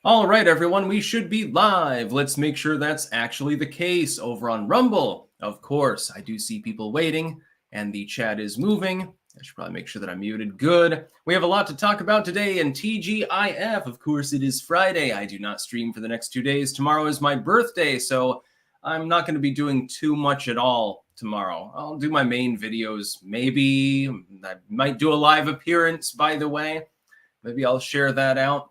All right, everyone, we should be live. Let's make sure that's actually the case over on Rumble. Of course, I do see people waiting, and the chat is moving. I should probably make sure that I'm muted. Good. We have a lot to talk about today, and TGIF, of course, it is Friday. I do not stream for the next 2 days. Tomorrow is my birthday, so I'm not going to be doing too much at all tomorrow. I'll do my main videos, maybe. I might do a live appearance, by the way. Maybe I'll share that out.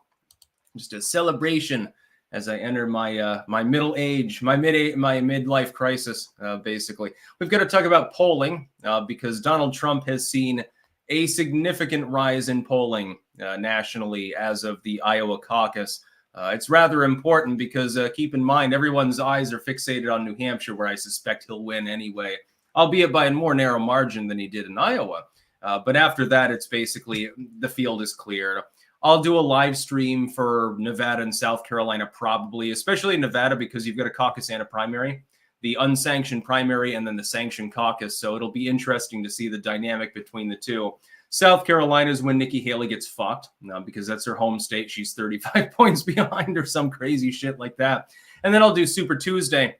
Just a celebration as I enter my my middle age, my midlife crisis. Basically, we've got to talk about polling because Donald Trump has seen a significant rise in polling nationally as of the Iowa caucus. It's rather important because keep in mind, everyone's eyes are fixated on New Hampshire, where I suspect he'll win anyway, albeit by a more narrow margin than he did in Iowa. But after that, it's basically the field is cleared. I'll do a live stream for Nevada and South Carolina, probably, especially in Nevada, because you've got a caucus and a primary, the unsanctioned primary and then the sanctioned caucus. So it'll be interesting to see the dynamic between the two. South Carolina is when Nikki Haley gets fucked because that's her home state. She's 35 points behind or some crazy shit like that. And then I'll do Super Tuesday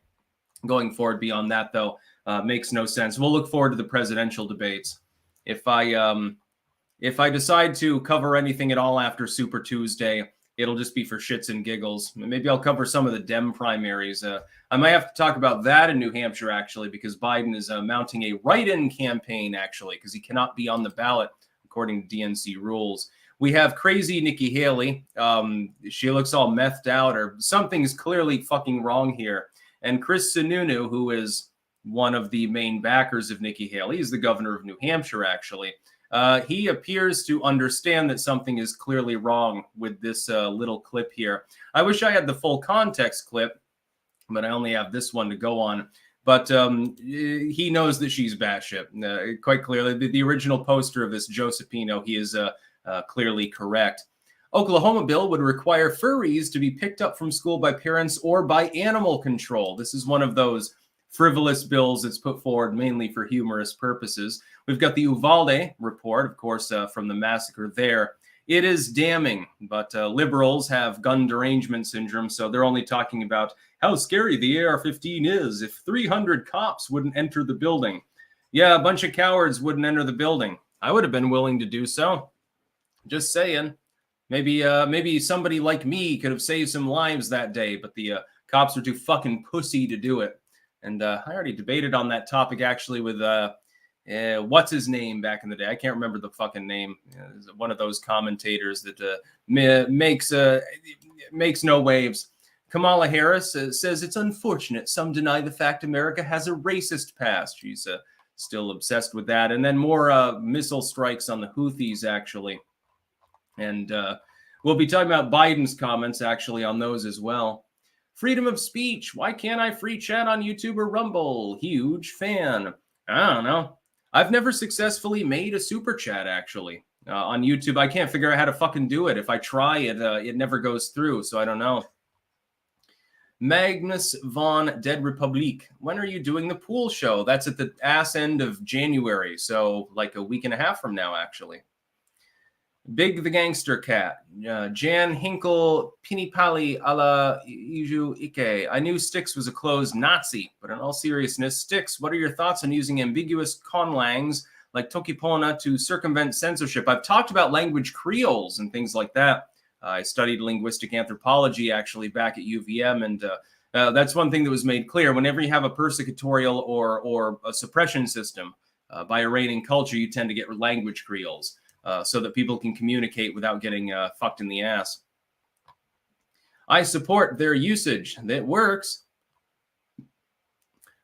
going forward. Beyond that, though, makes no sense. We'll look forward to the presidential debates. If I decide to cover anything at all after Super Tuesday, it'll just be for shits and giggles. Maybe I'll cover some of the Dem primaries. I might have to talk about that in New Hampshire, actually, because Biden is mounting a write-in campaign, actually, because he cannot be on the ballot, according to DNC rules. We have crazy Nikki Haley. She looks all methed out, or something's clearly fucking wrong here. And Chris Sununu, who is one of the main backers of Nikki Haley, is the governor of New Hampshire, actually. He appears to understand that something is clearly wrong with this little clip here. I wish I had the full context clip, but I only have this one to go on. But he knows that she's batshit, quite clearly. The original poster of this, Joe Sapino, he is clearly correct. Oklahoma bill would require furries to be picked up from school by parents or by animal control. This is one of those frivolous bills that's put forward mainly for humorous purposes. We've got the Uvalde report, of course, from the massacre there. It is damning, but liberals have gun derangement syndrome, so they're only talking about how scary the AR-15 is if 300 cops wouldn't enter the building. Yeah, a bunch of cowards wouldn't enter the building. I would have been willing to do so. Just saying. Maybe somebody like me could have saved some lives that day, but the cops are too fucking pussy to do it. And I already debated on that topic, actually, with what's his name back in the day. I can't remember the fucking name. One of those commentators that makes no waves. Kamala Harris says it's unfortunate some deny the fact America has a racist past. She's still obsessed with that. And then more missile strikes on the Houthis, actually. And we'll be talking about Biden's comments, actually, on those as well. Freedom of speech. Why can't I free chat on YouTube or Rumble? Huge fan. I don't know. I've never successfully made a super chat, actually. On YouTube, I can't figure out how to fucking do it. If I try it, it never goes through, so I don't know. Magnus von Dead Republique. When are you doing the pool show? That's at the ass end of January, so like a week and a half from now, actually. Big the Gangster Cat. Jan Hinkle Pinipali ala Iju Ike. I knew Styx was a closed Nazi, but in all seriousness, Styx, what are your thoughts on using ambiguous conlangs like Tokipona to circumvent censorship? I've talked about language creoles and things like that. I studied linguistic anthropology, actually, back at UVM, and that's one thing that was made clear. Whenever you have a persecutorial or a suppression system by a reigning culture, you tend to get language creoles. So that people can communicate without getting fucked in the ass. I support their usage. That works.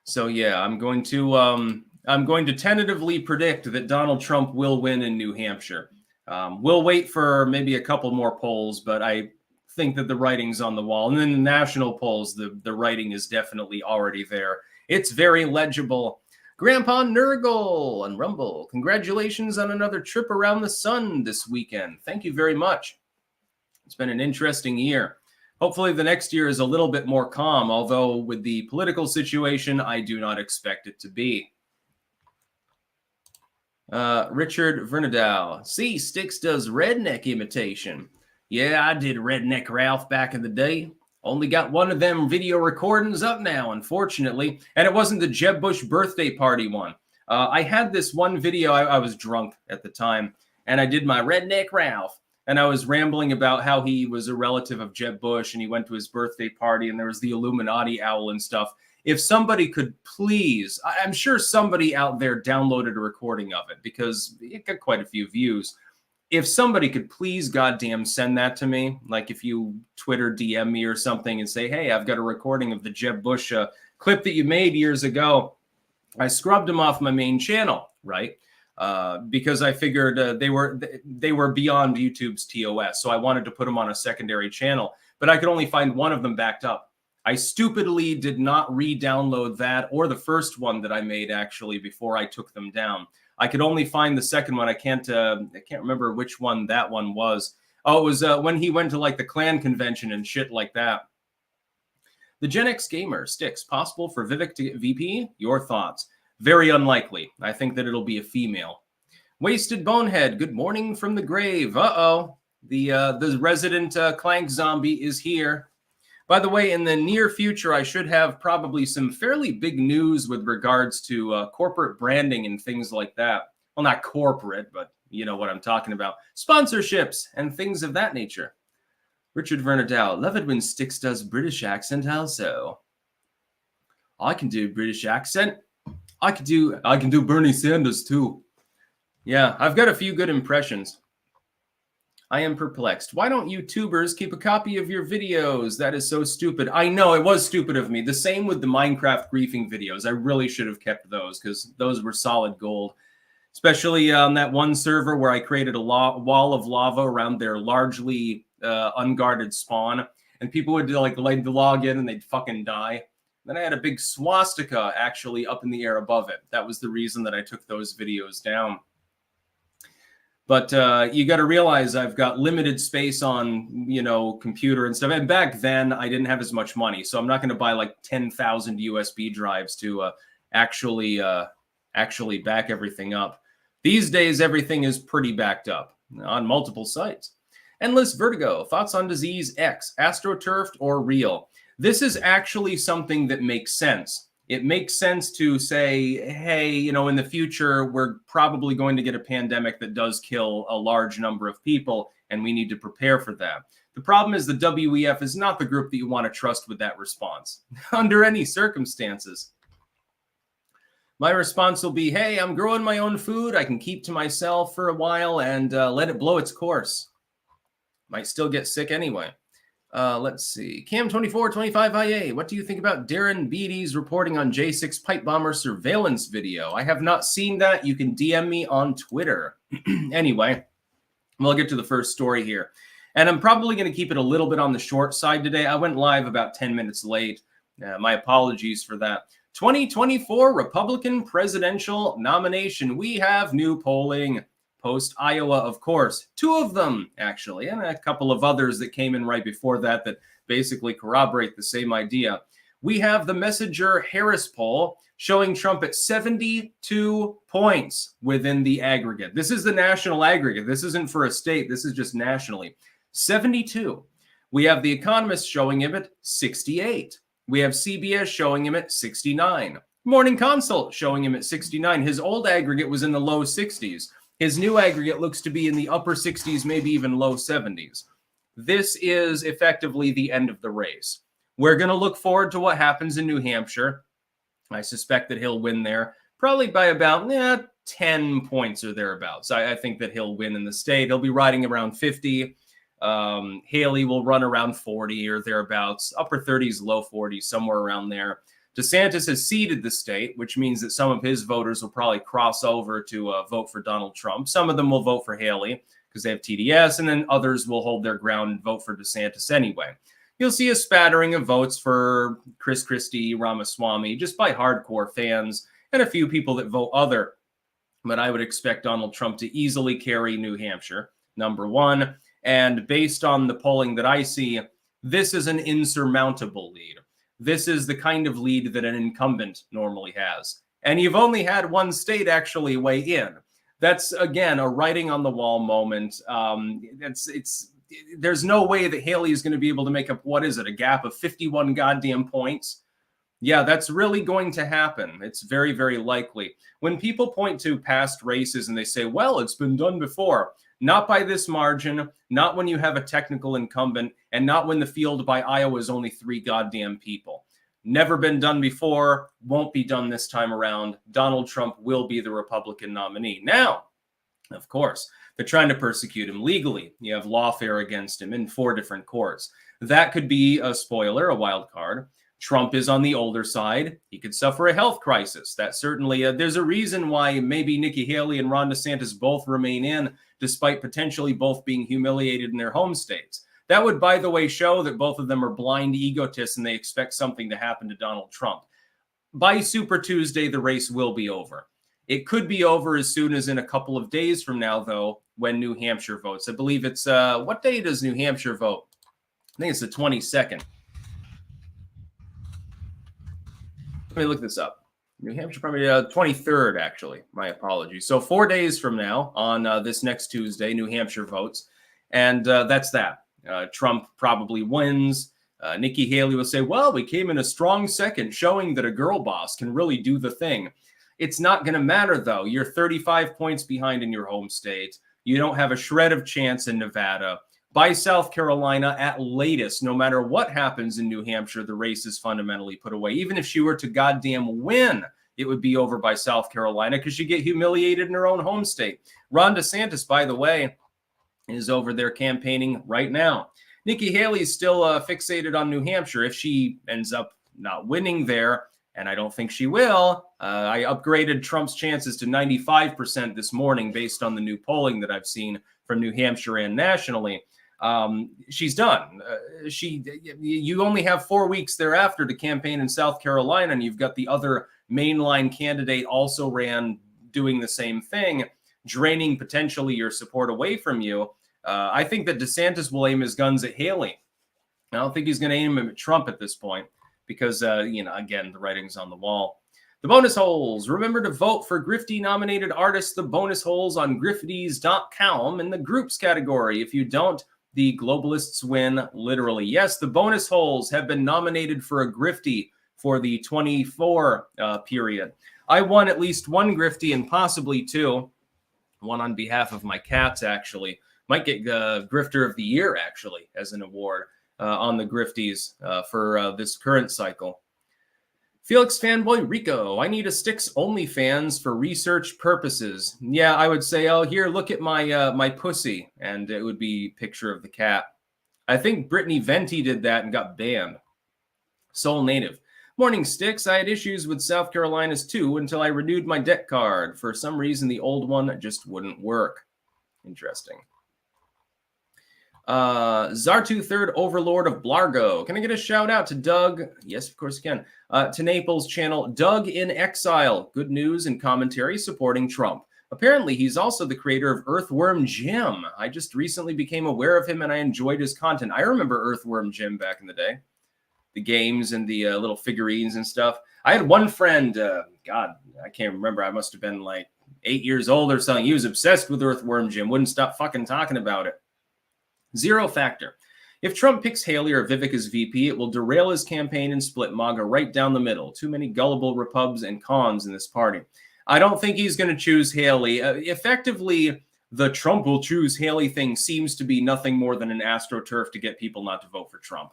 So yeah, I'm going to tentatively predict that Donald Trump will win in New Hampshire. We'll wait for maybe a couple more polls, but I think that the writing's on the wall. And then the national polls, the writing is definitely already there. It's very legible. Grandpa Nurgle on Rumble. Congratulations on another trip around the sun this weekend. Thank you very much. It's been an interesting year. Hopefully the next year is a little bit more calm, although with the political situation, I do not expect it to be. Richard Vernadal. See, Styx does redneck imitation. Yeah, I did Redneck Ralph back in the day. Only got one of them video recordings up now, unfortunately. And it wasn't the Jeb Bush birthday party one. I had this one video. I was drunk at the time, and I did my Redneck Ralph. And I was rambling about how he was a relative of Jeb Bush, and he went to his birthday party, and there was the Illuminati owl and stuff. If somebody could please, I'm sure somebody out there downloaded a recording of it because it got quite a few views. If somebody could please goddamn send that to me, like if you Twitter DM me or something and say, hey, I've got a recording of the Jeb Bush clip that you made years ago. I scrubbed them off my main channel, right? Because I figured they were beyond YouTube's TOS. So I wanted to put them on a secondary channel, but I could only find one of them backed up. I stupidly did not re-download that or the first one that I made actually before I took them down. I could only find the second one. I can't remember which one that one was. Oh, it was when he went to like the Klan convention and shit like that. The Gen X gamer sticks possible for Vivek to get VP. Your thoughts? Very unlikely. I think that it'll be a female. Wasted Bonehead. Good morning from the grave. Uh-oh. The resident Clank zombie is here. By the way, in the near future, I should have probably some fairly big news with regards to corporate branding and things like that. Well, not corporate, but you know what I'm talking about. Sponsorships and things of that nature. Richard Vernadow. Love it when Styx does British accent also. I can do British accent. I can do Bernie Sanders too. Yeah, I've got a few good impressions. I am perplexed. Why don't YouTubers keep a copy of your videos? That is so stupid. I know, it was stupid of me. The same with the Minecraft griefing videos. I really should have kept those because those were solid gold. Especially on that one server where I created a wall of lava around their largely unguarded spawn. And people would like log in and they'd fucking die. Then I had a big swastika actually up in the air above it. That was the reason that I took those videos down. But you got to realize I've got limited space on, computer and stuff. And back then I didn't have as much money. So I'm not going to buy like 10,000 USB drives to actually back everything up. These days, everything is pretty backed up on multiple sites. Endless Vertigo. Thoughts on Disease X, AstroTurfed or real? This is actually something that makes sense. It makes sense to say, hey, in the future, we're probably going to get a pandemic that does kill a large number of people, and we need to prepare for that. The problem is the WEF is not the group that you want to trust with that response under any circumstances. My response will be, hey, I'm growing my own food. I can keep to myself for a while and let it blow its course. Might still get sick anyway. Let's see. Cam2425IA, what do you think about Darren Beatty's reporting on J6 pipe bomber surveillance video? I have not seen that. You can DM me on Twitter. Anyway, we'll get to the first story here. And I'm probably going to keep it a little bit on the short side today. I went live about 10 minutes late. My apologies for that. 2024 Republican presidential nomination. We have new polling. Post Iowa, of course, 2 of them actually, and a couple of others that came in right before that basically corroborate the same idea. We have the Messenger Harris poll showing Trump at 72 points within the aggregate. This is the national aggregate. This isn't for a state. This is just nationally. 72. We have The Economist showing him at 68. We have CBS showing him at 69. Morning Consult showing him at 69. His old aggregate was in the low 60s. His new aggregate looks to be in the upper 60s, maybe even low 70s. This is effectively the end of the race. We're going to look forward to what happens in New Hampshire. I suspect that he'll win there, probably by about 10 points or thereabouts. I think that he'll win in the state. He'll be riding around 50. Haley will run around 40 or thereabouts, upper 30s, low 40s, somewhere around there. DeSantis has ceded the state, which means that some of his voters will probably cross over to vote for Donald Trump. Some of them will vote for Haley because they have TDS, and then others will hold their ground and vote for DeSantis anyway. You'll see a spattering of votes for Chris Christie, Ramaswamy, just by hardcore fans, and a few people that vote other. But I would expect Donald Trump to easily carry New Hampshire, number one. And based on the polling that I see, this is an insurmountable lead. This is the kind of lead that an incumbent normally has. And you've only had one state actually weigh in. That's, again, a writing on the wall moment. It's there's no way that Haley is going to be able to make up, what is it, a gap of 51 goddamn points? Yeah, that's really going to happen. It's very, very likely. When people point to past races and they say, well, it's been done before, not by this margin, not when you have a technical incumbent, and not when the field by Iowa is only 3 goddamn people. Never been done before, won't be done this time around. Donald Trump will be the Republican nominee. Now, of course, they're trying to persecute him legally. You have lawfare against him in 4 different courts. That could be a spoiler, a wild card. Trump is on the older side. He could suffer a health crisis. That certainly, there's a reason why maybe Nikki Haley and Ron DeSantis both remain in, despite potentially both being humiliated in their home states. That would, by the way, show that both of them are blind egotists and they expect something to happen to Donald Trump. By Super Tuesday, the race will be over. It could be over as soon as in a couple of days from now, though, when New Hampshire votes. I believe it's, what day does New Hampshire vote? I think it's the 22nd. Let me look this up. New Hampshire, probably 23rd, actually. My apologies. So 4 days from now, on this next Tuesday, New Hampshire votes. And that's that. Trump probably wins. Nikki Haley will say, well, we came in a strong second, showing that a girl boss can really do the thing. It's not going to matter, though. You're 35 points behind in your home state. You don't have a shred of chance in Nevada. By South Carolina, at latest, no matter what happens in New Hampshire, the race is fundamentally put away. Even if she were to goddamn win, it would be over by South Carolina because she get humiliated in her own home state. Ron DeSantis, by the way, is over there campaigning right now. Nikki Haley is still fixated on New Hampshire. If she ends up not winning there, and I don't think she will, I upgraded Trump's chances to 95% this morning based on the new polling that I've seen from New Hampshire and nationally. She's done. You only have 4 weeks thereafter to campaign in South Carolina, and you've got the other mainline candidate also ran doing the same thing, draining potentially your support away from you. I think that DeSantis will aim his guns at Haley. I don't think he's going to aim him at Trump at this point because, again, the writing's on the wall. The bonus holes. Remember to vote for Grifty nominated artists, the bonus holes on grifties.com in the groups category. If you don't, the globalists win literally. Yes, the bonus holes have been nominated for a Grifty for the 24 period. I won at least one Grifty and possibly 2. One on behalf of my cats, actually. Might get Grifter of the Year, actually, as an award on the Grifties for this current cycle. Felix Fanboy Rico, I need a Styx OnlyFans for research purposes. Yeah, I would say, oh, here, look at my my pussy. And it would be a picture of the cat. I think Brittany Venti did that and got banned. Soul Native. Morning, Styx. I had issues with South Carolina's too until I renewed my debt card. For some reason, the old one just wouldn't work. Interesting. Zartu Third Overlord of Blargo. Can I get a shout out to Doug? Yes, of course you can. To Naples channel, Doug in Exile. Good news and commentary supporting Trump. Apparently, he's also the creator of Earthworm Jim. I just recently became aware of him and I enjoyed his content. I remember Earthworm Jim back in the day. The games and the little figurines and stuff. I had one friend, God, I can't remember. I must have been like 8 years old or something. He was obsessed with Earthworm Jim. Wouldn't stop fucking talking about it. Zero factor. If Trump picks Haley or Vivek as VP, it will derail his campaign and split MAGA right down the middle. Too many gullible repubs and cons in this party. I don't think he's going to choose Haley. Effectively, the Trump will choose Haley thing seems to be nothing more than an AstroTurf to get people not to vote for Trump.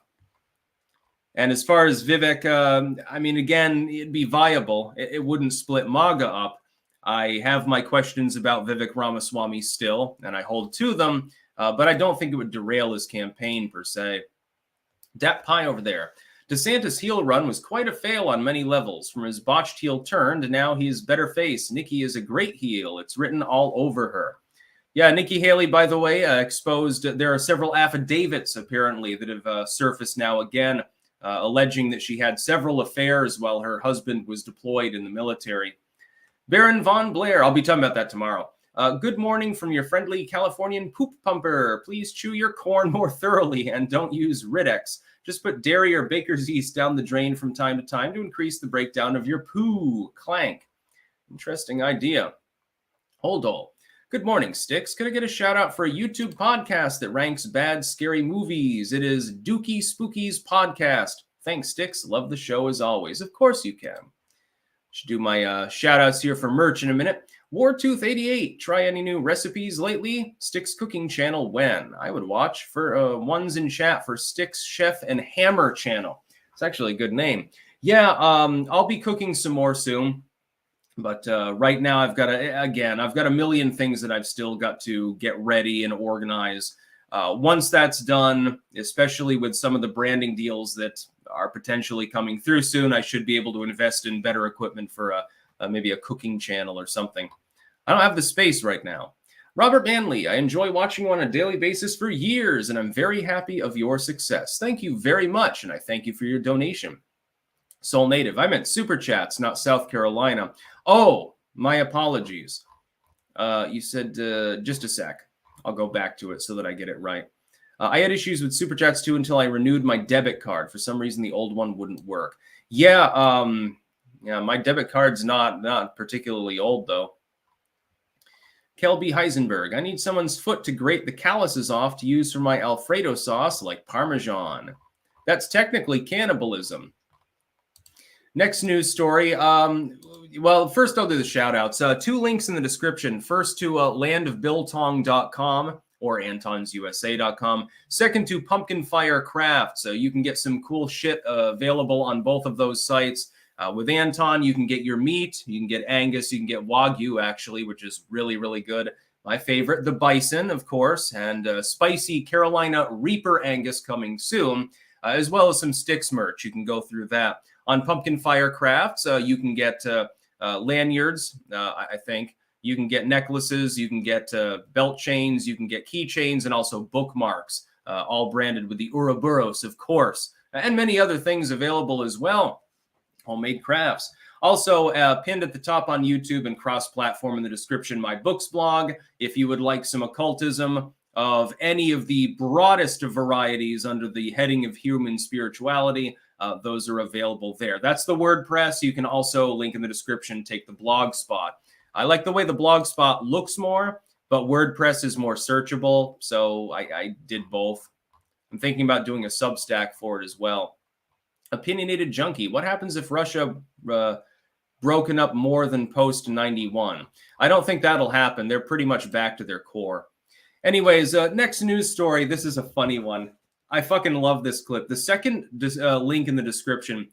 And as far as Vivek, I mean, again, it'd be viable. It wouldn't split MAGA up. I have my questions about Vivek Ramaswamy still, and I hold to them. But I don't think it would derail his campaign, per se. Dat Pie over there. DeSantis' heel run was quite a fail on many levels. From his botched heel turn to now he is better face. Nikki is a great heel. It's written all over her. Yeah, Nikki Haley, by the way, exposed. There are several affidavits, apparently, that have surfaced now again, alleging that she had several affairs while her husband was deployed in the military. Baron Von Blair. I'll be talking about that tomorrow. Good morning from your friendly Californian poop pumper. Please chew your corn more thoroughly and don't use Rid-X. Just put dairy or baker's yeast down the drain from time to time to increase the breakdown of your poo. Clank. Interesting idea. Hold on. Good morning, Sticks. Could I get a shout out for a YouTube podcast that ranks bad, scary movies? It is Dookie Spookies Podcast. Thanks, Sticks. Love the show as always. Of course you can. Should do my shout outs here for merch in a minute. Wartooth88. Try any new recipes lately? Sticks Cooking Channel when? I would watch for ones in chat for Sticks Chef and Hammer Channel. It's actually a good name. Yeah, I'll be cooking some more soon. But right now I've got a million things that I've still got to get ready and organize. Once that's done, especially with some of the branding deals that are potentially coming through soon, I should be able to invest in better equipment for maybe a cooking channel or something. I don't have the space right now. Robert Manley, I enjoy watching you on a daily basis for years, and I'm very happy of your success. Thank you very much, and I thank you for your donation. Soul Native, I meant Super Chats, not South Carolina. Oh, my apologies. You said, just a sec. I'll go back to it so that I get it right. I had issues with Super Chats too until I renewed my debit card. For some reason, the old one wouldn't work. Yeah, my debit card's not particularly old, though. Kelby Heisenberg, I need someone's foot to grate the calluses off to use for my Alfredo sauce like Parmesan. That's technically cannibalism. Next news story. Well, first I'll do the shout outs. 2 links in the description. First to landofbiltong.com or antonsusa.com. Second to Pumpkin Fire Craft. So you can get some cool shit available on both of those sites. With Anton, you can get your meat. You can get Angus. You can get Wagyu, actually, which is really, really good. My favorite, the bison, of course, and spicy Carolina Reaper Angus coming soon, as well as some Sticks merch. You can go through that. On Pumpkin Fire Crafts, you can get lanyards, I think. You can get necklaces, you can get belt chains, you can get keychains, and also bookmarks, all branded with the Ouroboros, of course, and many other things available as well. Homemade crafts. Also, pinned at the top on YouTube and cross-platform in the description, my books blog. If you would like some occultism of any of the broadest of varieties under the heading of human spirituality, those are available there. That's the WordPress. You can also, link in the description, take the blog spot. I like the way the blog spot looks more, but WordPress is more searchable, so I did both. I'm thinking about doing a Substack for it as well. Opinionated Junkie, what happens if Russia broken up more than post-91? I don't think that'll happen. They're pretty much back to their core. Anyways, next news story. This is a funny one. I fucking love this clip. The second link in the description,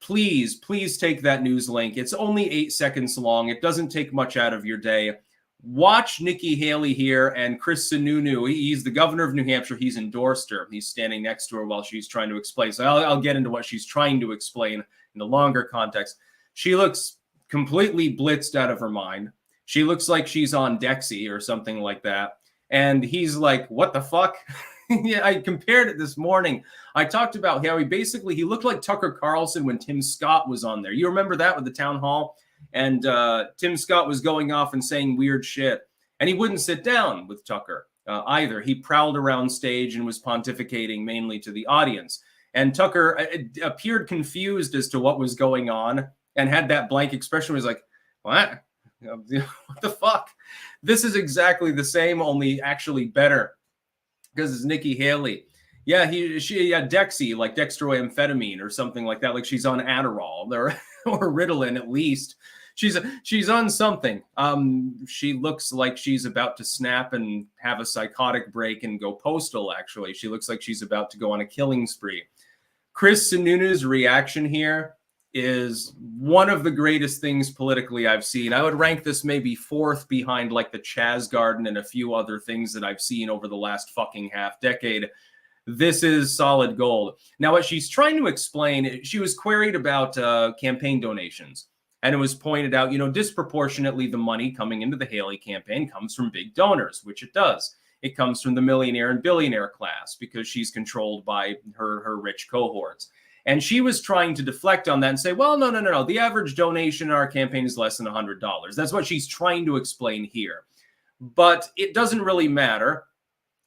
please take that news link. It's only 8 seconds long. It doesn't take much out of your day. Watch Nikki Haley here and Chris Sununu. He's the governor of New Hampshire. He's endorsed her. He's standing next to her while she's trying to explain. So I'll get into what she's trying to explain in the longer context. She looks completely blitzed out of her mind. She looks like she's on Dexy or something like that. And he's like, what the fuck? Yeah, I compared it this morning. I talked about how he looked like Tucker Carlson when Tim Scott was on there. You remember that with the town hall? And Tim Scott was going off and saying weird shit. And he wouldn't sit down with Tucker either. He prowled around stage and was pontificating mainly to the audience. And Tucker appeared confused as to what was going on and had that blank expression. He was like, what? What the fuck? This is exactly the same, only actually better. Because it's Nikki Haley. Yeah, she Dexy, like dextroamphetamine or something like that. Like she's on Adderall or Ritalin at least. She's on something. She looks like she's about to snap and have a psychotic break and go postal, actually. She looks like she's about to go on a killing spree. Chris Sununu's reaction here is one of the greatest things politically I've seen. I would rank this maybe 4th behind like the Chaz Garden and a few other things that I've seen over the last fucking half decade. This is solid gold. Now, what she's trying to explain, she was queried about campaign donations. And it was pointed out, disproportionately the money coming into the Haley campaign comes from big donors, which it does. It comes from the millionaire and billionaire class because she's controlled by her rich cohorts. And she was trying to deflect on that and say, well, no. The average donation in our campaign is less than $100. That's what she's trying to explain here. But it doesn't really matter,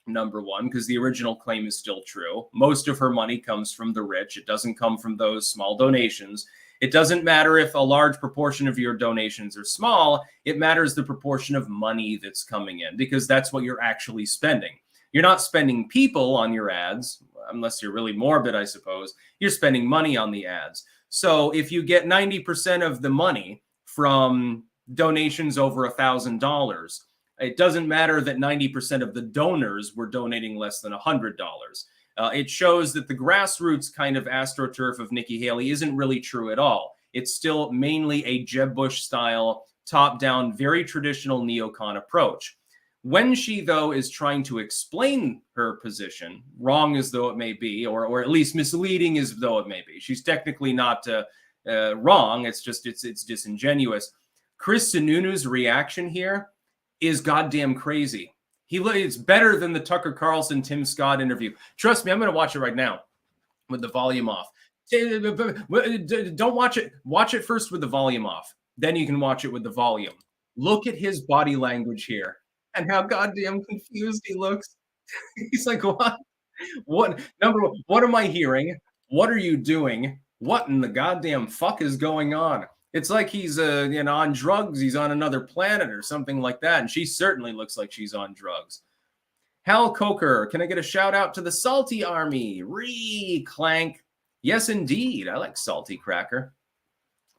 number one, because the original claim is still true. Most of her money comes from the rich. It doesn't come from those small donations. It doesn't matter if a large proportion of your donations are small. It matters the proportion of money that's coming in, because that's what you're actually spending. You're not spending people on your ads, unless you're really morbid, I suppose. You're spending money on the ads. So if you get 90% of the money from donations over $1,000, it doesn't matter that 90% of the donors were donating less than $100. It shows that the grassroots kind of astroturf of Nikki Haley isn't really true at all. It's still mainly a Jeb Bush style, top-down, very traditional neocon approach. When she, though, is trying to explain her position, wrong as though it may be, or at least misleading as though it may be, she's technically not wrong. It's just it's disingenuous. Chris Sununu's reaction here is goddamn crazy. It's better than the Tucker Carlson, Tim Scott interview. Trust me, I'm going to watch it right now with the volume off. Don't watch it. Watch it first with the volume off. Then you can watch it with the volume. Look at his body language here and how goddamn confused he looks. He's like, what? Number one, what am I hearing? What are you doing? What in the goddamn fuck is going on? It's like he's on drugs. He's on another planet or something like that. And she certainly looks like she's on drugs. Hal Coker, can I get a shout out to the Salty Army? Clank. Yes, indeed. I like Salty Cracker.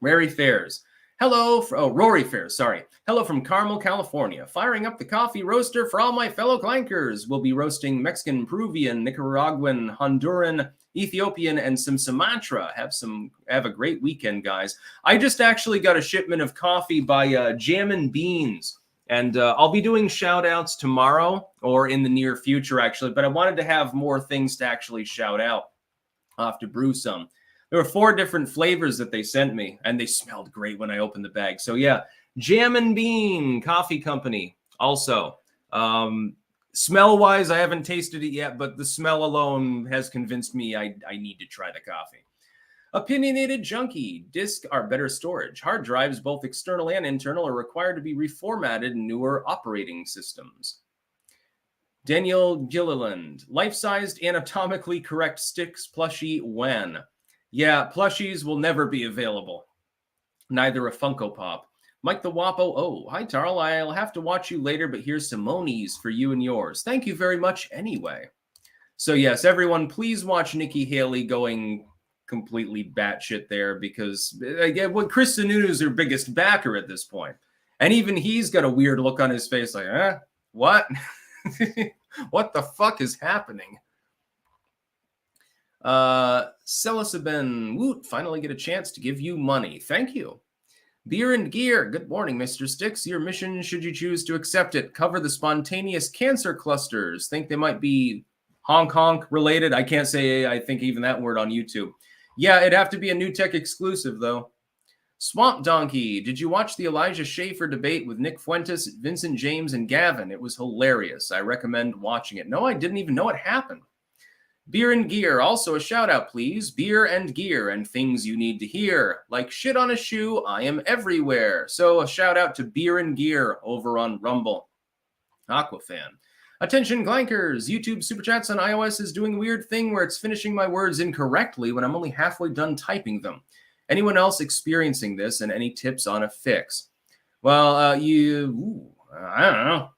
Rory Fairs. Hello. Rory Fairs, sorry. Hello from Carmel, California. Firing up the coffee roaster for all my fellow clankers. We'll be roasting Mexican, Peruvian, Nicaraguan, Honduran, Ethiopian, and some Sumatra. Have a great weekend, guys. I just actually got a shipment of coffee by Jam and Beans, and I'll be doing shout outs tomorrow or in the near future, actually, but I wanted to have more things to actually shout out. I'll have to brew some. There were 4 different flavors that they sent me, and they smelled great when I opened the bag. So yeah, Jam and Bean Coffee Company also. Smell-wise, I haven't tasted it yet, but the smell alone has convinced me I need to try the coffee. Opinionated Junkie. Disk are better storage. Hard drives, both external and internal, are required to be reformatted in newer operating systems. Daniel Gilliland. Life-sized, anatomically correct sticks plushie when? Yeah, plushies will never be available. Neither a Funko Pop. Mike the Wapo. Oh, hi, Tarl. I'll have to watch you later, but here's some monies for you and yours. Thank you very much anyway. So, yes, everyone, please watch Nikki Haley going completely batshit there, because Chris Sununu is her biggest backer at this point. And even he's got a weird look on his face like, what? What the fuck is happening? Celisabin Woot, finally get a chance to give you money. Thank you. Beer and Gear. Good morning, Mr. Sticks. Your mission, should you choose to accept it, cover the spontaneous cancer clusters. Think they might be honk honk related. I can't say I think even that word on YouTube. Yeah, it'd have to be a New Tech exclusive, though. Swamp Donkey. Did you watch the Elijah Schaffer debate with Nick Fuentes, Vincent James, and Gavin? It was hilarious. I recommend watching it. No, I didn't even know it happened. Beer and Gear. Also a shout out, please. Beer and Gear and things you need to hear. Like shit on a shoe, I am everywhere. So a shout out to Beer and Gear over on Rumble. Aquafan. Attention clankers. YouTube Super Chats on iOS is doing a weird thing where it's finishing my words incorrectly when I'm only halfway done typing them. Anyone else experiencing this, and any tips on a fix? Well, I don't know.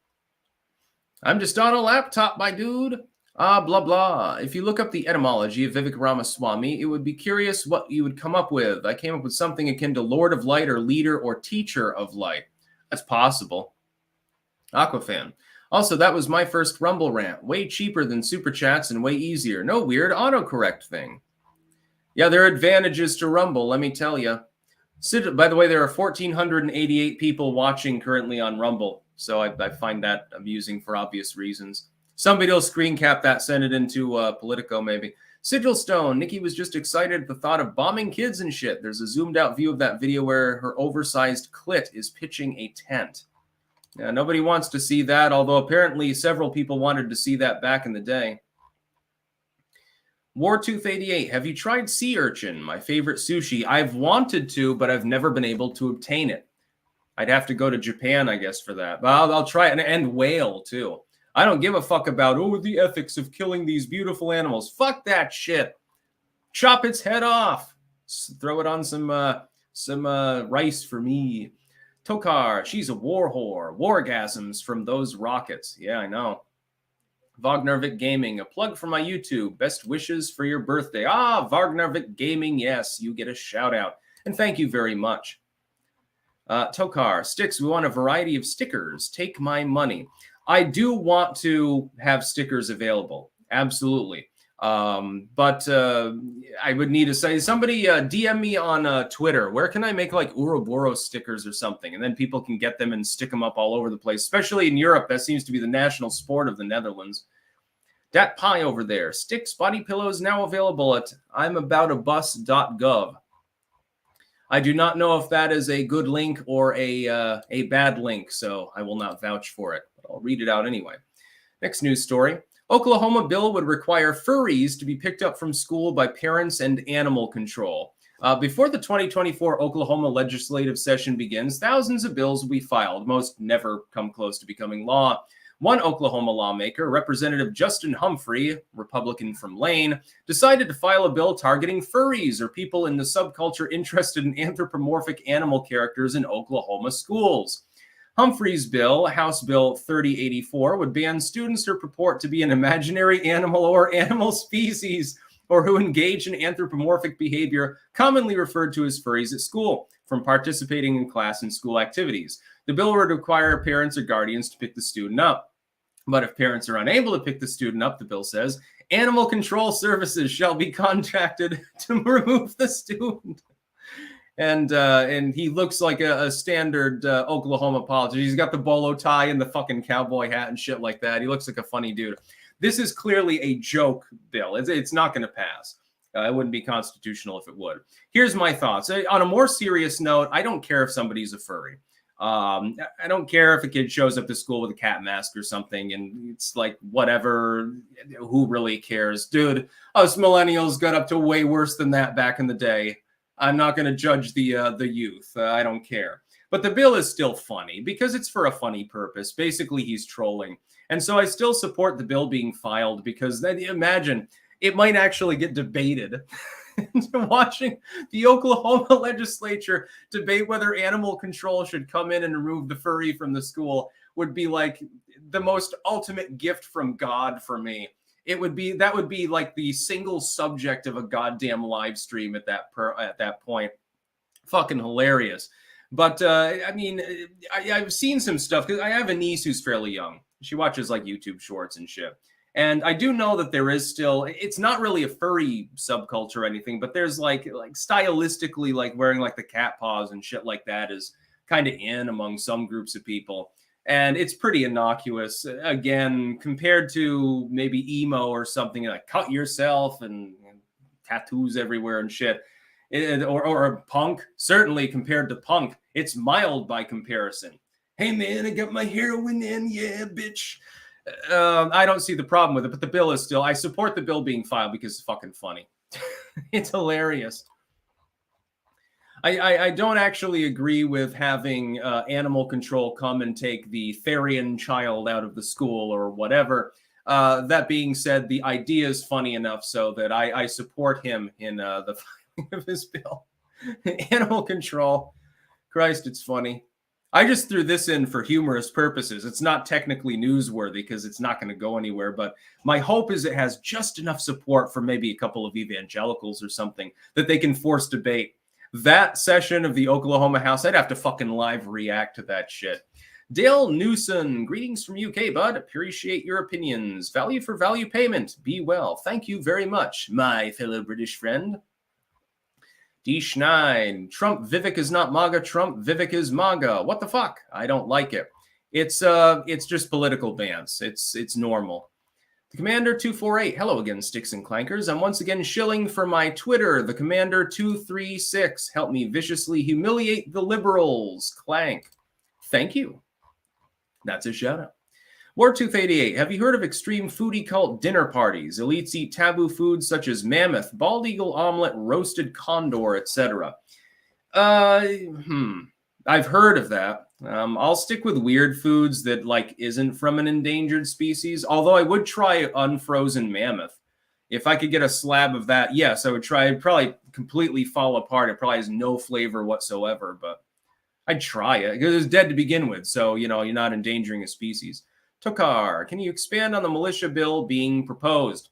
I'm just on a laptop, my dude. Blah, blah. If you look up the etymology of Vivek Ramaswamy, it would be curious what you would come up with. I came up with something akin to Lord of Light or Leader or Teacher of Light. That's possible. Aquafan. Also, that was my first Rumble rant. Way cheaper than Super Chats and way easier. No weird autocorrect thing. Yeah, there are advantages to Rumble, let me tell you. By the way, there are 1,488 people watching currently on Rumble, so I find that amusing for obvious reasons. Somebody will screen cap that, send it into Politico, maybe. Sigil Stone. Nikki was just excited at the thought of bombing kids and shit. There's a zoomed-out view of that video where her oversized clit is pitching a tent. Yeah, nobody wants to see that, although apparently several people wanted to see that back in the day. Wartooth88, have you tried sea urchin, my favorite sushi? I've wanted to, but I've never been able to obtain it. I'd have to go to Japan, I guess, for that. But I'll try it. And whale, too. I don't give a fuck about, the ethics of killing these beautiful animals. Fuck that shit. Chop its head off. Throw it on some rice for me. Tokar, she's a war whore. Wargasms from those rockets. Yeah, I know. Wagnervik Gaming, a plug for my YouTube. Best wishes for your birthday. Ah, Wagnervik Gaming, yes, you get a shout out. And thank you very much. Tokar, Sticks, we want a variety of stickers. Take my money. I do want to have stickers available. Absolutely. But I would need to say, somebody DM me on Twitter. Where can I make like Ouroboros stickers or something? And then people can get them and stick them up all over the place, especially in Europe. That seems to be the national sport of the Netherlands. Dat Pie over there. Sticks body pillows now available at I'mAboutABus.gov. I do not know if that is a good link or a bad link, so I will not vouch for it. But I'll read it out anyway. Next news story. Oklahoma bill would require furries to be picked up from school by parents and animal control. Before the 2024 Oklahoma legislative session begins, thousands of bills will be filed. Most never come close to becoming law. One Oklahoma lawmaker, Representative Justin Humphrey, Republican from Lane, decided to file a bill targeting furries, or people in the subculture interested in anthropomorphic animal characters in Oklahoma schools. Humphrey's bill, House Bill 3084, would ban students who purport to be an imaginary animal or animal species, or who engage in anthropomorphic behavior, commonly referred to as furries at school, from participating in class and school activities. The bill would require parents or guardians to pick the student up. But if parents are unable to pick the student up, the bill says, animal control services shall be contracted to remove the student. And he looks like a standard Oklahoma politician. He's got the bolo tie and the fucking cowboy hat and shit like that. He looks like a funny dude. This is clearly a joke bill. It's not going to pass. It wouldn't be constitutional if it would. Here's my thoughts. On a more serious note, I don't care if somebody's a furry. I don't care if a kid shows up to school with a cat mask or something, and it's like, whatever, who really cares? Dude, us millennials got up to way worse than that back in the day. I'm not going to judge the youth. I don't care. But the bill is still funny because it's for a funny purpose. Basically, he's trolling. And so I still support the bill being filed because then imagine it might actually get debated. Watching the Oklahoma legislature debate whether animal control should come in and remove the furry from the school would be like the most ultimate gift from God for me. That would be like the single subject of a goddamn live stream at that point. Fucking hilarious. But I mean, I've seen some stuff because I have a niece who's fairly young. She watches like YouTube shorts and shit. And I do know that there is still, it's not really a furry subculture or anything, but there's like stylistically, like wearing like the cat paws and shit like that is kind of in among some groups of people. And it's pretty innocuous, again, compared to maybe emo or something like cut yourself and tattoos everywhere and shit. Or punk, certainly compared to punk, it's mild by comparison. Hey man, I got my heroin in, yeah, bitch. I don't see the problem with it, but the bill is still, I support the bill being filed because it's fucking funny. It's hilarious. I don't actually agree with having animal control come and take the Therian child out of the school or whatever. That being said, the idea is funny enough so that I support him in the filing of his bill. Animal control. Christ, it's funny. I just threw this in for humorous purposes. It's not technically newsworthy because it's not going to go anywhere, but my hope is it has just enough support for maybe a couple of evangelicals or something that they can force debate. That session of the Oklahoma House, I'd have to fucking live react to that shit. Dale Newson, greetings from UK, bud. Appreciate your opinions. Value for value payment. Be well. Thank you very much, my fellow British friend. D. Schneid, Trump Vivek is not MAGA, Trump Vivek is MAGA. What the fuck? I don't like it. It's just political bans. It's normal. The Commander 248, hello again, Sticks and Clankers. I'm once again shilling for my Twitter, the Commander 236. Help me viciously humiliate the liberals. Clank. Thank you. That's a shout out. Wartooth 88, have you heard of extreme foodie cult dinner parties? Elites eat taboo foods such as mammoth, bald eagle omelet, roasted condor, etc. I've heard of that. I'll stick with weird foods that like isn't from an endangered species, although I would try unfrozen mammoth. If I could get a slab of that, yes, I would try. It'd probably completely fall apart. It probably has no flavor whatsoever, but I'd try it because it's dead to begin with. So, you're not endangering a species. Tokar, can you expand on the militia bill being proposed?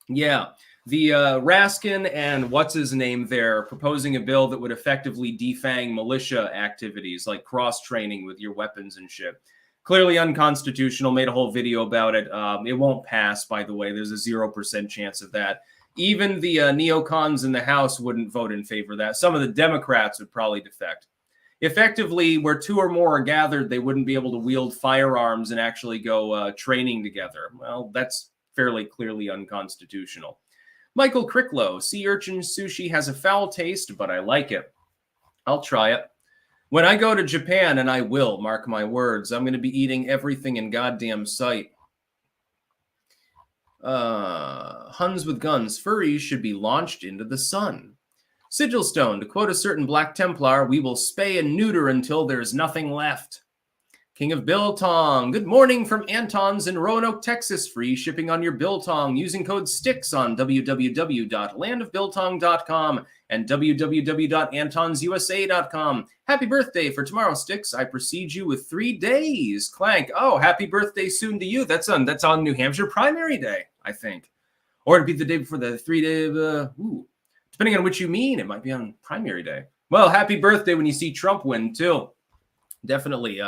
Yeah, the Raskin and what's his name there proposing a bill that would effectively defang militia activities like cross-training with your weapons and shit. Clearly unconstitutional, made a whole video about it. It won't pass, by the way. There's a 0% chance of that. Even the neocons in the House wouldn't vote in favor of that. Some of the Democrats would probably defect. Effectively, where two or more are gathered, they wouldn't be able to wield firearms and actually go training together. Well, that's fairly clearly unconstitutional. Michael Cricklow, sea urchin sushi has a foul taste, but I like it. I'll try it. When I go to Japan, and I will, mark my words, I'm going to be eating everything in goddamn sight. Huns with guns. Furries should be launched into the sun. Sigilstone, to quote a certain Black Templar, we will spay and neuter until there's nothing left. King of Biltong, good morning from Anton's in Roanoke, Texas. Free shipping on your Biltong using code STICKS on www.landofbiltong.com and www.antonsusa.com. Happy birthday for tomorrow, Sticks. I precede you with 3 days. Clank, oh, happy birthday soon to you. That's on New Hampshire primary day, I think. Or it'd be the day before the 3 day, depending on which you mean, it might be on primary day. Well, happy birthday when you see Trump win, too. Definitely,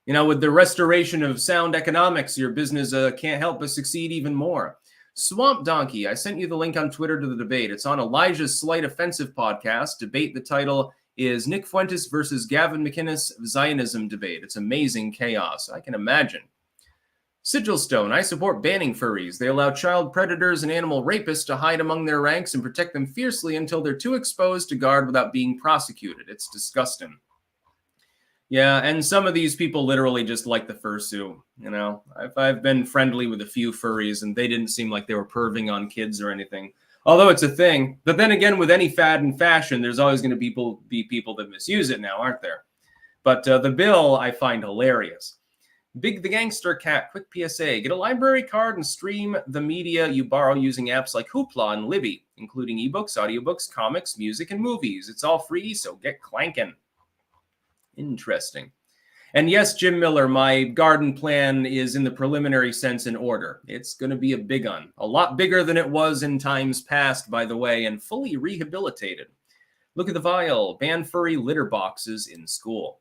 with the restoration of sound economics, your business can't help but succeed even more. Swamp Donkey, I sent you the link on Twitter to the debate. It's on Elijah's Slight Offensive podcast. Debate, the title is Nick Fuentes versus Gavin McInnes Zionism debate. It's amazing chaos. I can imagine. Sigilstone, I support banning furries. They allow child predators and animal rapists to hide among their ranks and protect them fiercely until they're too exposed to guard without being prosecuted. It's disgusting. Yeah, and some of these people literally just like the fursuit. I've been friendly with a few furries, and they didn't seem like they were perving on kids or anything. Although it's a thing. But then again, with any fad and fashion, there's always going to be people that misuse it now, aren't there? But the bill I find hilarious. Big the Gangster Cat, quick PSA. Get a library card and stream the media you borrow using apps like Hoopla and Libby, including ebooks, audiobooks, comics, music, and movies. It's all free, so get clanking. Interesting. And yes, Jim Miller, my garden plan is in the preliminary sense in order. It's going to be a big one. A lot bigger than it was in times past, by the way, and fully rehabilitated. Look at the vial. Ban furry litter boxes in school.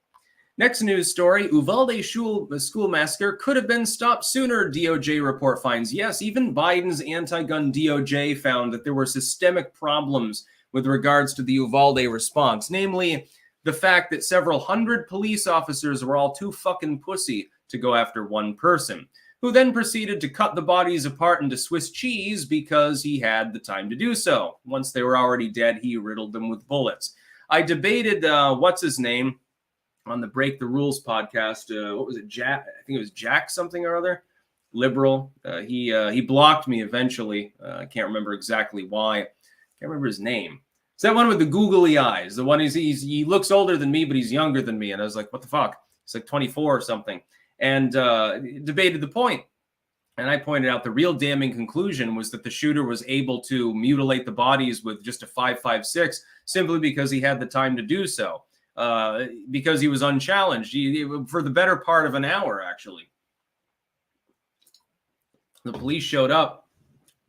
Next news story, Uvalde school massacre could have been stopped sooner, DOJ report finds. Yes, even Biden's anti-gun DOJ found that there were systemic problems with regards to the Uvalde response, namely the fact that several hundred police officers were all too fucking pussy to go after one person, who then proceeded to cut the bodies apart into Swiss cheese because he had the time to do so. Once they were already dead, he riddled them with bullets. I debated, what's his name, on the Break the Rules podcast. What was it, Jack? I think it was Jack something or other. Liberal. He blocked me eventually. I can't remember exactly why. Can't remember his name. It's that one with the googly eyes. The one he looks older than me, but he's younger than me. And I was like, what the fuck? He's like 24 or something. And debated the point. And I pointed out the real damning conclusion was that the shooter was able to mutilate the bodies with just a 5.56 simply because he had the time to do so. Because he was unchallenged for the better part of an hour, actually. The police showed up.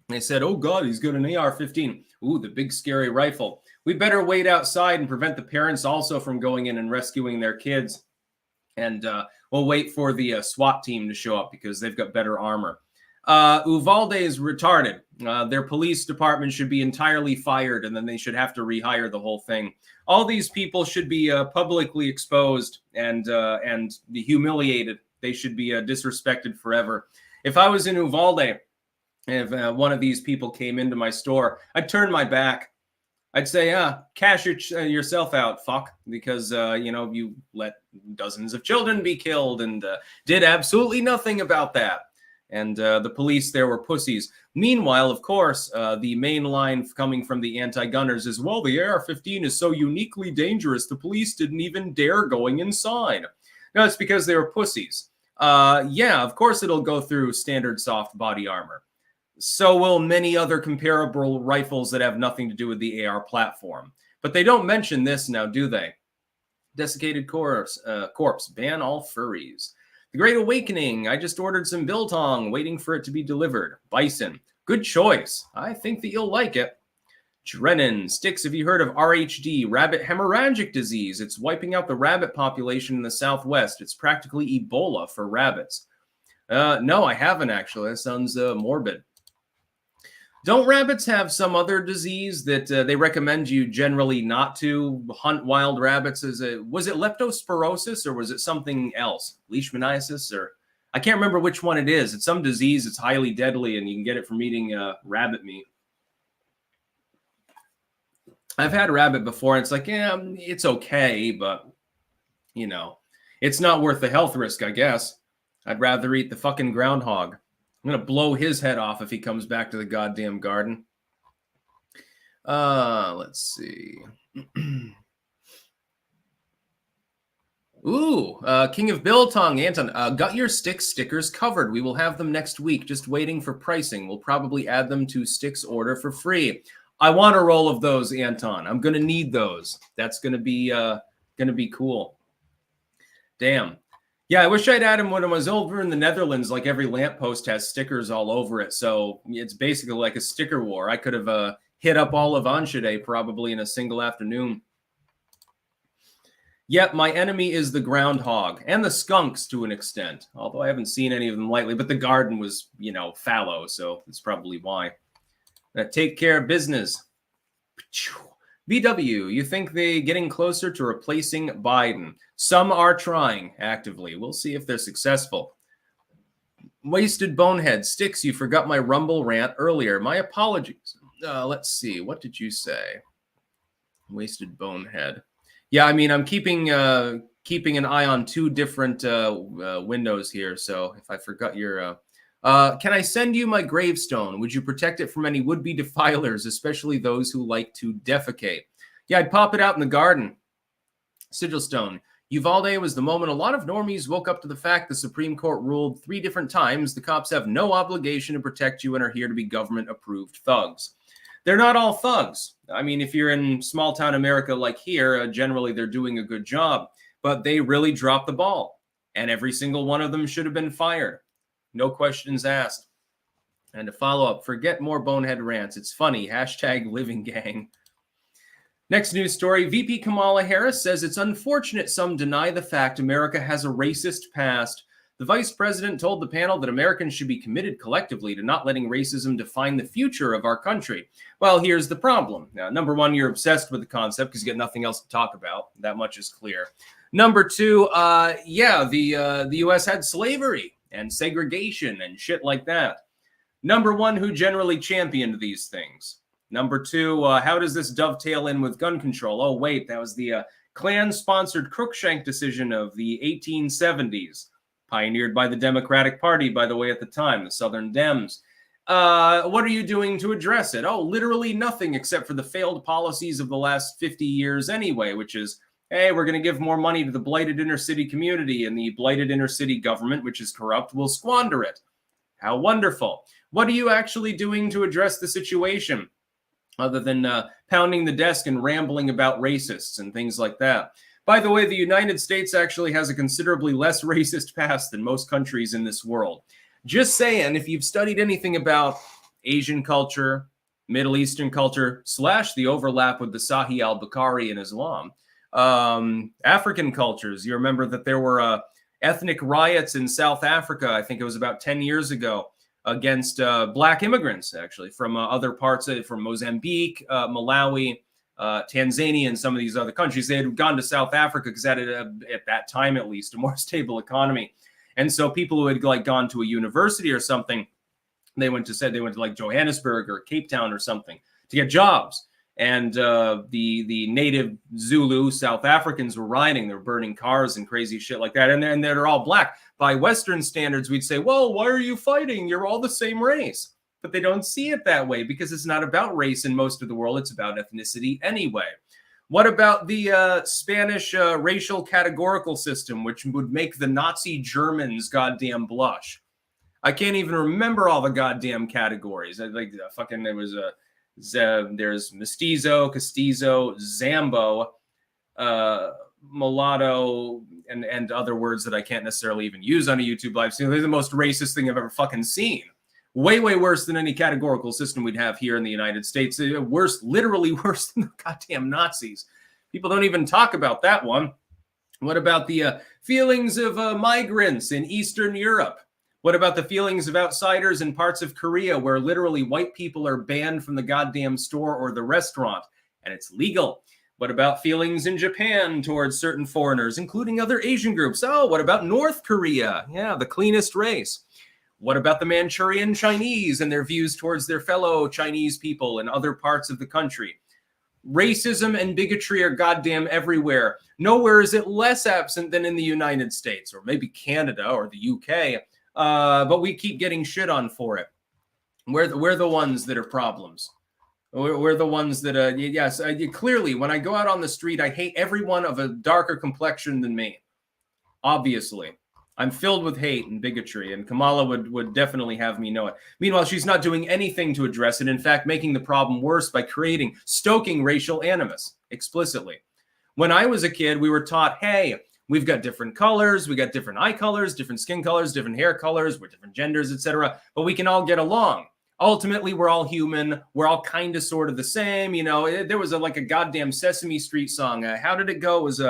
They said, oh, God, he's got an AR-15. Ooh, the big scary rifle. We better wait outside and prevent the parents also from going in and rescuing their kids. And we'll wait for the SWAT team to show up because they've got better armor. Uvalde is retarded. Their police department should be entirely fired, and then they should have to rehire the whole thing. All these people should be publicly exposed and be humiliated. They should be disrespected forever. If I was in Uvalde, if one of these people came into my store, I'd turn my back. I'd say, cash yourself out, fuck, because, you let dozens of children be killed and did absolutely nothing about that. And the police there were pussies. Meanwhile, of course, the main line coming from the anti-gunners is, well, the AR-15 is so uniquely dangerous, the police didn't even dare going inside. No, it's because they were pussies. Yeah, of course it'll go through standard soft body armor. So will many other comparable rifles that have nothing to do with the AR platform. But they don't mention this now, do they? Desiccated corpse, ban all furries. The Great Awakening, I just ordered some biltong, waiting for it to be delivered. Bison, good choice. I think that you'll like it. Drennan, Sticks, have you heard of RHD, rabbit hemorrhagic disease? It's wiping out the rabbit population in the Southwest. It's practically Ebola for rabbits. No, I haven't actually. That sounds morbid. Don't rabbits have some other disease that they recommend you generally not to hunt wild rabbits? Was it leptospirosis or was it something else? Leishmaniasis or I can't remember which one it is. It's some disease. It's highly deadly and you can get it from eating rabbit meat. I've had rabbit before. And it's like, yeah, it's okay, but you know, it's not worth the health risk, I guess. I'd rather eat the fucking groundhog. I'm going to blow his head off if he comes back to the goddamn garden. Let's see. Ooh, King of Biltong, Anton, got your stickers covered. We will have them next week. Just waiting for pricing. We'll probably add them to Sticks order for free. I want a roll of those, Anton. I'm going to need those. That's going to be cool. Damn. Yeah, I wish I'd had him when I was over in the Netherlands. Like every lamppost has stickers all over it. So it's basically like a sticker war. I could have hit up all of Anshide probably in a single afternoon. Yep, my enemy is the groundhog and the skunks to an extent. Although I haven't seen any of them lately. But the garden was, fallow. So that's probably why. Take care of business. VW, you think they getting closer to replacing Biden? Some are trying actively. We'll see if they're successful. Wasted Bonehead, Sticks, you forgot my Rumble rant earlier. My apologies. Let's see. What did you say? Wasted Bonehead. Yeah, I mean, I'm keeping an eye on two different windows here. So if I forgot your... can I send you my gravestone? Would you protect it from any would-be defilers, especially those who like to defecate? Yeah, I'd pop it out in the garden. Sigilstone. Uvalde was the moment a lot of normies woke up to the fact the Supreme Court ruled 3 different times the cops have no obligation to protect you and are here to be government-approved thugs. They're not all thugs. I mean, if you're in small-town America like here, generally they're doing a good job. But they really dropped the ball. And every single one of them should have been fired. No questions asked. And to follow up, forget more bonehead rants. It's funny. #LivingGang. Next news story. VP Kamala Harris says it's unfortunate some deny the fact America has a racist past. The vice president told the panel that Americans should be committed collectively to not letting racism define the future of our country. Well, here's the problem. Now, number one, you're obsessed with the concept because you got nothing else to talk about. That much is clear. Number two, the U.S. had slavery and segregation and shit like that. Number one, who generally championed these things? Number two, how does this dovetail in with gun control? Oh, wait, that was the Klan-sponsored Crookshank decision of the 1870s, pioneered by the Democratic Party, by the way, at the time, the Southern Dems. What are you doing to address it? Oh, literally nothing except for the failed policies of the last 50 years anyway, which is, hey, we're going to give more money to the blighted inner city community, and the blighted inner city government, which is corrupt, will squander it. How wonderful. What are you actually doing to address the situation other than pounding the desk and rambling about racists and things like that? By the way, the United States actually has a considerably less racist past than most countries in this world. Just saying, if you've studied anything about Asian culture, Middle Eastern culture, / the overlap with the Sahih al-Bukhari and Islam, African cultures. You remember that there were ethnic riots in South Africa, I think it was about 10 years ago, against black immigrants, actually, from other parts from Mozambique, Malawi, Tanzania, and some of these other countries. They had gone to South Africa because that had, at that time at least, a more stable economy. And so people who had gone to a university or something, they went to like Johannesburg or Cape Town or something to get jobs. And the native Zulu South Africans were rioting. They were burning cars and crazy shit like that. And they're all black. By Western standards, we'd say, well, why are you fighting? You're all the same race. But they don't see it that way because it's not about race in most of the world. It's about ethnicity anyway. What about the Spanish racial categorical system, which would make the Nazi Germans goddamn blush? I can't even remember all the goddamn categories. Like fucking, there was there's mestizo, castizo, zambo, mulatto, and other words that I can't necessarily even use on a YouTube live stream. They're the most racist thing I've ever fucking seen. Way, way worse than any categorical system we'd have here in the United States. Worse, literally worse than the goddamn Nazis. People don't even talk about that one. What about the feelings of migrants in Eastern Europe? What about the feelings of outsiders in parts of Korea where literally white people are banned from the goddamn store or the restaurant and it's legal? What about feelings in Japan towards certain foreigners, including other Asian groups? Oh, what about North Korea? Yeah, the cleanest race. What about the Manchurian Chinese and their views towards their fellow Chinese people in other parts of the country? Racism and bigotry are goddamn everywhere. Nowhere is it less absent than in the United States, or maybe Canada or the UK, but we keep getting shit on for it. We're the ones that are problems. We're the ones that, yes, clearly, when I go out on the street, I hate everyone of a darker complexion than me. Obviously. I'm filled with hate and bigotry, and Kamala would definitely have me know it. Meanwhile, she's not doing anything to address it. In fact, making the problem worse by stoking racial animus explicitly. When I was a kid, we were taught, hey, we've got different colors, we got different eye colors, different skin colors, different hair colors, we're different genders, etc., but we can all get along. Ultimately, we're all human. We're all kind of sort of the same. You know, there was like a goddamn Sesame Street song. How did it go? It was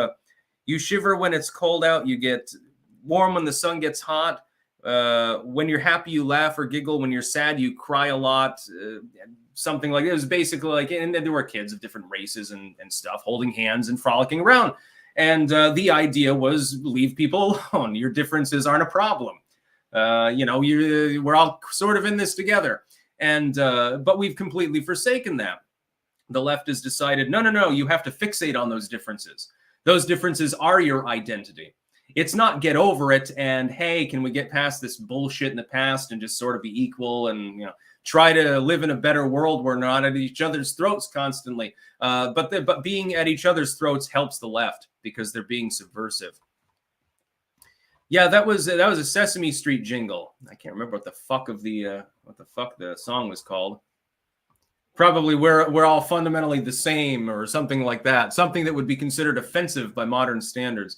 you shiver when it's cold out, you get warm when the sun gets hot. When you're happy, you laugh or giggle. When you're sad, you cry a lot. Something like it was basically like, and there were kids of different races and stuff holding hands and frolicking around. And the idea was leave people alone. Your differences aren't a problem. You know, we're all sort of in this together. And but we've completely forsaken that. The left has decided, no, you have to fixate on those differences. Those differences are your identity. It's not get over it and, hey, can we get past this bullshit in the past and just sort of be equal and, you know, try to live in a better world where we're not at each other's throats constantly. But being at each other's throats helps the left because they're being subversive. Yeah, that was a Sesame Street jingle. I can't remember what the fuck the song was called. Probably we're all fundamentally the same or something like that. Something that would be considered offensive by modern standards.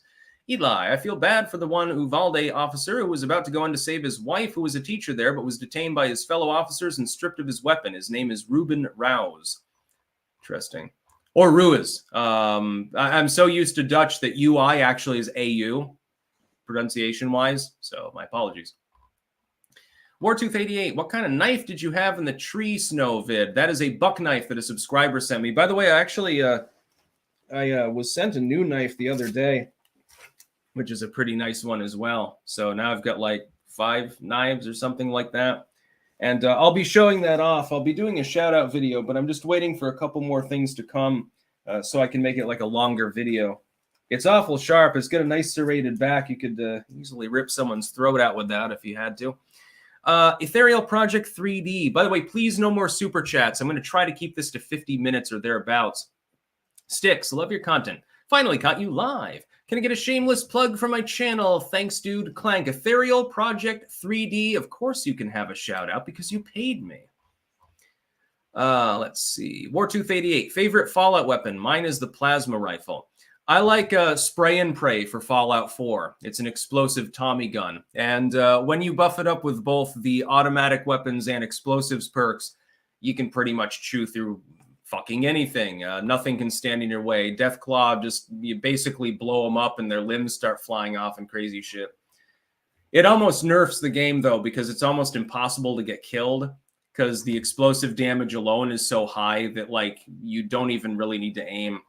Eli, I feel bad for the one Uvalde officer who was about to go in to save his wife, who was a teacher there, but was detained by his fellow officers and stripped of his weapon. His name is Ruben Rouse. Interesting. Or Ruiz. I'm so used to Dutch that UI actually is AU, pronunciation-wise, so my apologies. Wartooth88, what kind of knife did you have in the tree snow vid? That is a buck knife that a subscriber sent me. By the way, I actually I was sent a new knife the other day, which is a pretty nice one as well. So now I've got like 5 knives or something like that. And I'll be showing that off. I'll be doing a shout out video, but I'm just waiting for a couple more things to come so I can make it like a longer video. It's awful sharp. It's got a nice serrated back. You could easily rip someone's throat out with that if you had to. Ethereal Project 3D. By the way, please no more super chats. I'm going to try to keep this to 50 minutes or thereabouts. Sticks, love your content. Finally caught you live. Can I get a shameless plug for my channel? Thanks, dude. Clank. Ethereal Project 3D. Of course you can have a shout out because you paid me. Let's see. Wartooth88. Favorite Fallout weapon? Mine is the plasma rifle. I like spray and pray for Fallout 4. It's an explosive Tommy gun. And when you buff it up with both the automatic weapons and explosives perks, you can pretty much chew through fucking anything. Nothing can stand in your way. Deathclaw, you basically blow them up and their limbs start flying off and crazy shit. It almost nerfs the game, though, because it's almost impossible to get killed because the explosive damage alone is so high that, like, you don't even really need to aim.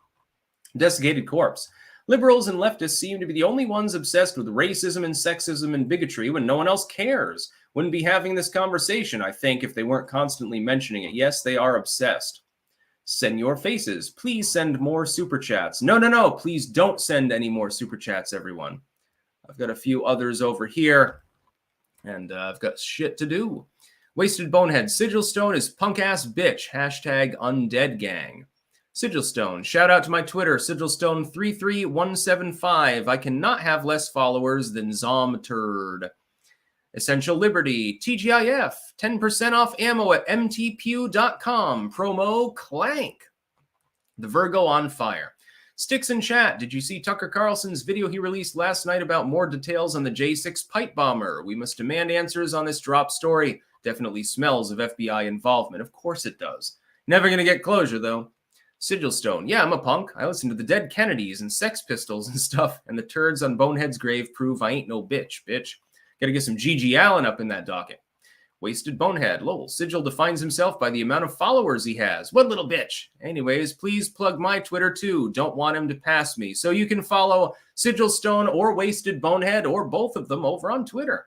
Desiccated Corpse. Liberals and leftists seem to be the only ones obsessed with racism and sexism and bigotry when no one else cares. Wouldn't be having this conversation, I think, if they weren't constantly mentioning it. Yes, they are obsessed. Senor Faces, please send more super chats. No, please don't send any more super chats, everyone. I've got a few others over here, and I've got shit to do. Wasted Bonehead, Sigilstone is punk-ass bitch, hashtag undead gang. Sigilstone, shout out to my Twitter, Sigilstone33175. I cannot have less followers than Zomturd. Essential Liberty, TGIF, 10% off ammo at mtpew.com, promo Clank. The Virgo on fire. Sticks in chat, did you see Tucker Carlson's video he released last night about more details on the J6 pipe bomber? We must demand answers on this drop story. Definitely smells of FBI involvement. Of course it does. Never going to get closure, though. Sigilstone, yeah, I'm a punk. I listen to the Dead Kennedys and Sex Pistols and stuff, and the turds on Bonehead's grave prove I ain't no bitch. Gotta get some G.G. Allen up in that docket. Wasted Bonehead. Lol. Sigil defines himself by the amount of followers he has. What little bitch. Anyways, please plug my Twitter too. Don't want him to pass me. So you can follow Sigilstone or Wasted Bonehead or both of them over on Twitter.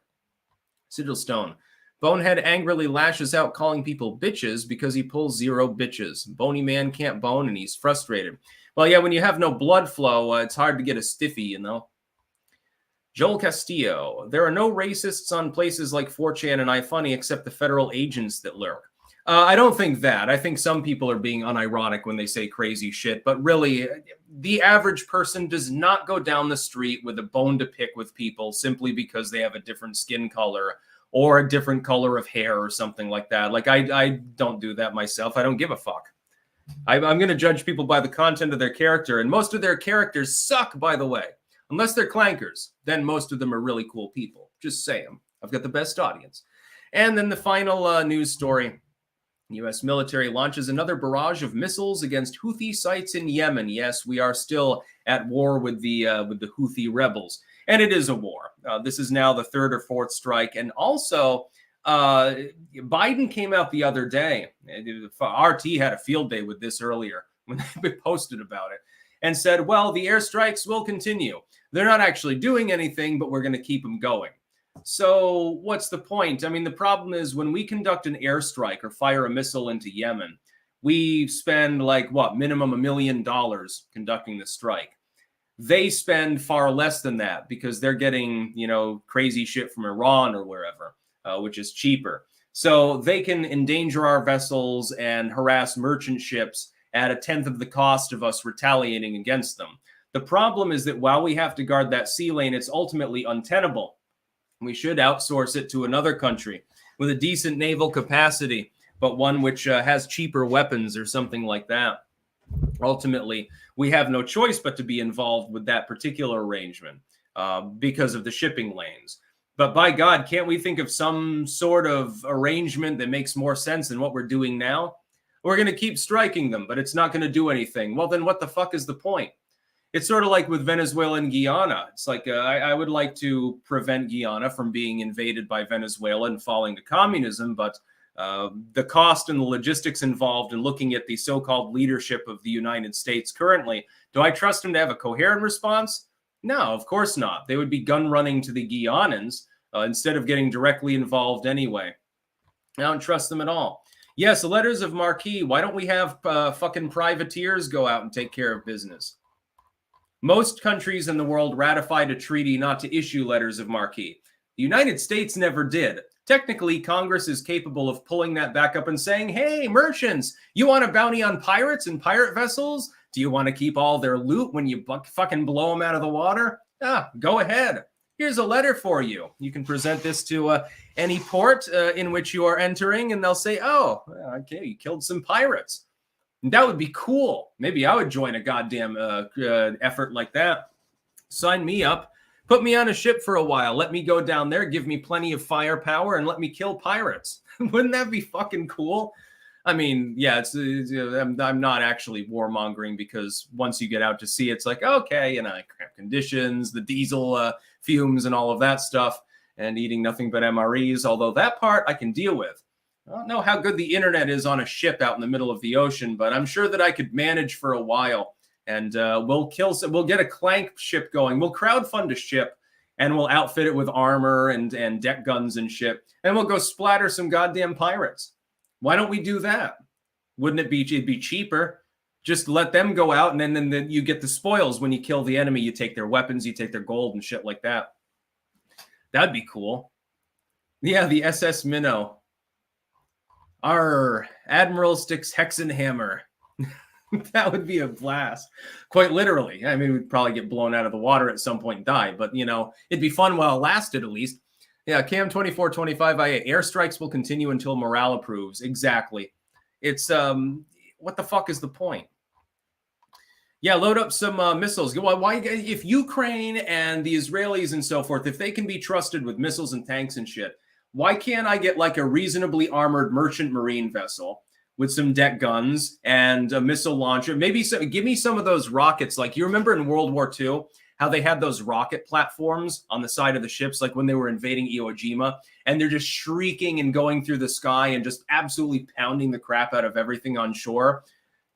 Sigilstone. Bonehead angrily lashes out calling people bitches because he pulls 0 bitches. Bony man can't bone and he's frustrated. Well, yeah, when you have no blood flow, it's hard to get a stiffy, you know. Joel Castillo, there are no racists on places like 4chan and iFunny except the federal agents that lurk. I don't think that. I think some people are being unironic when they say crazy shit, but really, the average person does not go down the street with a bone to pick with people simply because they have a different skin color or a different color of hair or something like that. Like, I don't do that myself. I don't give a fuck. I'm going to judge people by the content of their character, and most of their characters suck, by the way. Unless they're clankers, then most of them are really cool people. Just saying. I've got the best audience. And then the final news story. U.S. military launches another barrage of missiles against Houthi sites in Yemen. Yes, we are still at war with the Houthi rebels. And it is a war. This is now the 3rd or 4th strike. And also, Biden came out the other day. RT had a field day with this earlier when they posted about it. And said, well, the airstrikes will continue. They're not actually doing anything, but we're going to keep them going. So what's the point? I mean, the problem is when we conduct an airstrike or fire a missile into Yemen, we spend minimum $1 million conducting the strike. They spend far less than that because they're getting, crazy shit from Iran or wherever, which is cheaper. So they can endanger our vessels and harass merchant ships at 1/10 of the cost of us retaliating against them. The problem is that while we have to guard that sea lane, it's ultimately untenable. We should outsource it to another country with a decent naval capacity, but one which has cheaper weapons or something like that. Ultimately, we have no choice but to be involved with that particular arrangement because of the shipping lanes. But by God, can't we think of some sort of arrangement that makes more sense than what we're doing now? We're going to keep striking them, but it's not going to do anything. Well, then what the fuck is the point? It's sort of like with Venezuela and Guyana. It's like I would like to prevent Guyana from being invaded by Venezuela and falling to communism, but the cost and the logistics involved in looking at the so-called leadership of the United States currently, do I trust them to have a coherent response? No, of course not. They would be gun running to the Guyanans instead of getting directly involved anyway. I don't trust them at all. Yes, the letters of marque. Why don't we have fucking privateers go out and take care of business? Most countries in the world ratified a treaty not to issue letters of marque. The United States never did. Technically, Congress is capable of pulling that back up and saying, hey, merchants, you want a bounty on pirates and pirate vessels? Do you want to keep all their loot when you fucking blow them out of the water? Go ahead. Here's a letter for you. You can present this to any port in which you are entering, and they'll say, oh, okay, you killed some pirates. And that would be cool. Maybe I would join a goddamn effort like that. Sign me up. Put me on a ship for a while. Let me go down there, give me plenty of firepower, and let me kill pirates. Wouldn't that be fucking cool? I mean, yeah, I'm not actually warmongering because once you get out to sea, it's like, okay, cramped conditions, the diesel fumes and all of that stuff, and eating nothing but MREs, although that part I can deal with. I don't know how good the internet is on a ship out in the middle of the ocean, but I'm sure that I could manage for a while. And we'll get a clank ship going. We'll crowdfund a ship, and we'll outfit it with armor and deck guns and shit, and we'll go splatter some goddamn pirates. Why don't we do that? Wouldn't it be? It'd be cheaper. Just let them go out, and then you get the spoils when you kill the enemy. You take their weapons, you take their gold and shit like that. That'd be cool. Yeah, the SS Minnow. Our Admiral sticks Hexenhammer. That would be a blast. Quite literally. I mean, we'd probably get blown out of the water at some point and die, but, it'd be fun while it lasted at least. Yeah, Cam 2425 IA. Airstrikes will continue until morale approves. Exactly. It's what the fuck is the point? Yeah, load up some missiles. Why, if Ukraine and the Israelis and so forth, if they can be trusted with missiles and tanks and shit, why can't I get like a reasonably armored merchant marine vessel with some deck guns and a missile launcher? Maybe give me some of those rockets. Like, you remember in World War II how they had those rocket platforms on the side of the ships, like when they were invading Iwo Jima, and they're just shrieking and going through the sky and just absolutely pounding the crap out of everything on shore.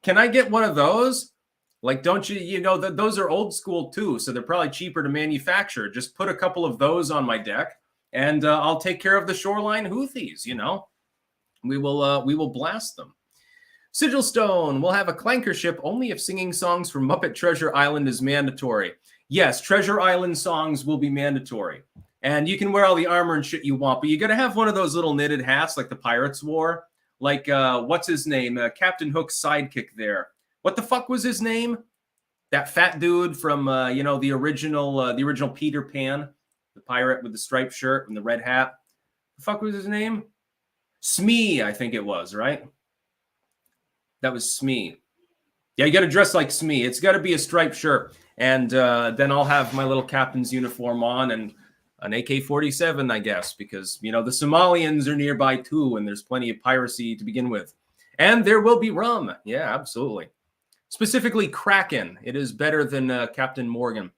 Can I get one of those? Like, don't you know that those are old school too, so they're probably cheaper to manufacture. Just put a couple of those on my deck, and I'll take care of the shoreline Houthis. You know, we will blast them. Sigil Stone will have a clanker ship only if singing songs from Muppet Treasure Island is mandatory. Yes, Treasure Island songs will be mandatory, and you can wear all the armor and shit you want, but you got to have one of those little knitted hats like the Pirates wore. Like what's his name? Captain Hook's sidekick there. What the fuck was his name? That fat dude from the original Peter Pan, the pirate with the striped shirt and the red hat. The fuck was his name? Smee, I think it was, right? That was Smee. Yeah, you got to dress like Smee. It's got to be a striped shirt, and then I'll have my little captain's uniform on and an AK-47, I guess, because the Somalians are nearby too, and there's plenty of piracy to begin with, and there will be rum. Yeah, absolutely. Specifically, Kraken. It is better than Captain Morgan,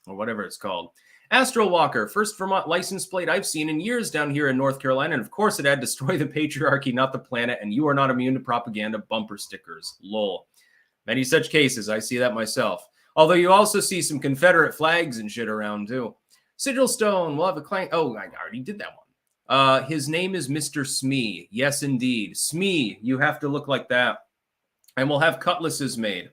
or whatever it's called. Astro Walker, first Vermont license plate I've seen in years down here in North Carolina, and of course it had destroy the patriarchy, not the planet, and you are not immune to propaganda bumper stickers. Lol. Many such cases, I see that myself. Although you also see some Confederate flags and shit around too. Sigil Stone will have a clank. Oh, I already did that one. His name is Mr. Smee. Yes, indeed. Smee, you have to look like that. And we'll have cutlasses made.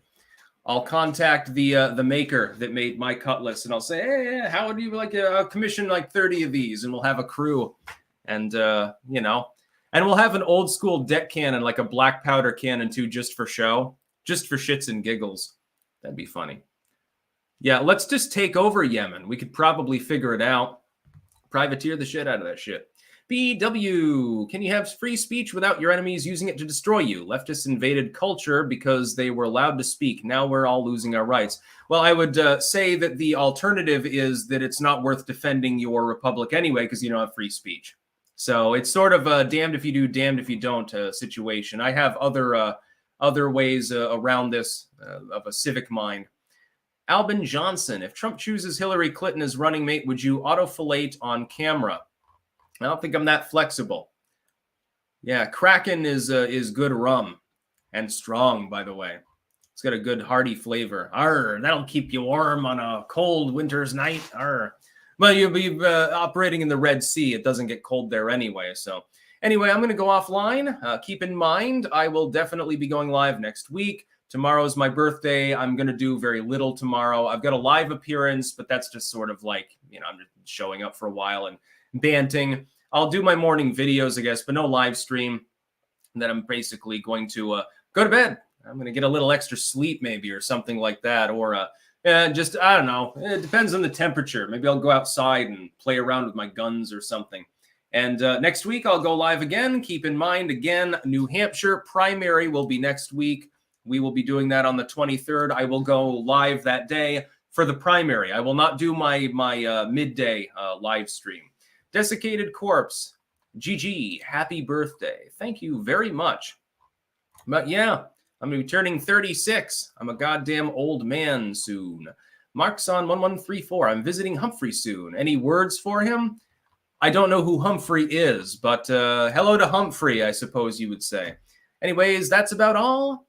I'll contact the maker that made my cutlass, and I'll say, hey, how would you like to commission like 30 of these? And we'll have a crew, and and we'll have an old school deck cannon, like a black powder cannon too, just for show, just for shits and giggles. That'd be funny. Yeah, let's just take over Yemen. We could probably figure it out. Privateer the shit out of that shit. BW, can you have free speech without your enemies using it to destroy you? Leftists invaded culture because they were allowed to speak. Now we're all losing our rights. Well, I would say that the alternative is that it's not worth defending your republic anyway because you don't have free speech. So it's sort of a damned if you do, damned if you don't situation. I have other ways around this of a civic mind. Albin Johnson, if Trump chooses Hillary Clinton as running mate, would you auto-fillate on camera? I don't think I'm that flexible. Yeah, Kraken is good rum and strong, by the way. It's got a good hearty flavor. Arr, that'll keep you warm on a cold winter's night. Arr. Well, you'll be operating in the Red Sea. It doesn't get cold there anyway. So anyway, I'm going to go offline. Keep in mind, I will definitely be going live next week. Tomorrow's my birthday. I'm going to do very little tomorrow. I've got a live appearance, but that's just sort of like, I'm just showing up for a while and banting. I'll do my morning videos, I guess, but no live stream. And then I'm basically going to go to bed. I'm going to get a little extra sleep maybe or something like that. Or just, I don't know. It depends on the temperature. Maybe I'll go outside and play around with my guns or something. And next week I'll go live again. Keep in mind, again, New Hampshire primary will be next week. We will be doing that on the 23rd. I will go live that day for the primary. I will not do my midday live stream. Desiccated Corpse, GG, happy birthday. Thank you very much. But yeah, I'm going to be turning 36. I'm a goddamn old man soon. Markson 1134, I'm visiting Humphrey soon. Any words for him? I don't know who Humphrey is, but hello to Humphrey, I suppose you would say. Anyways, that's about all.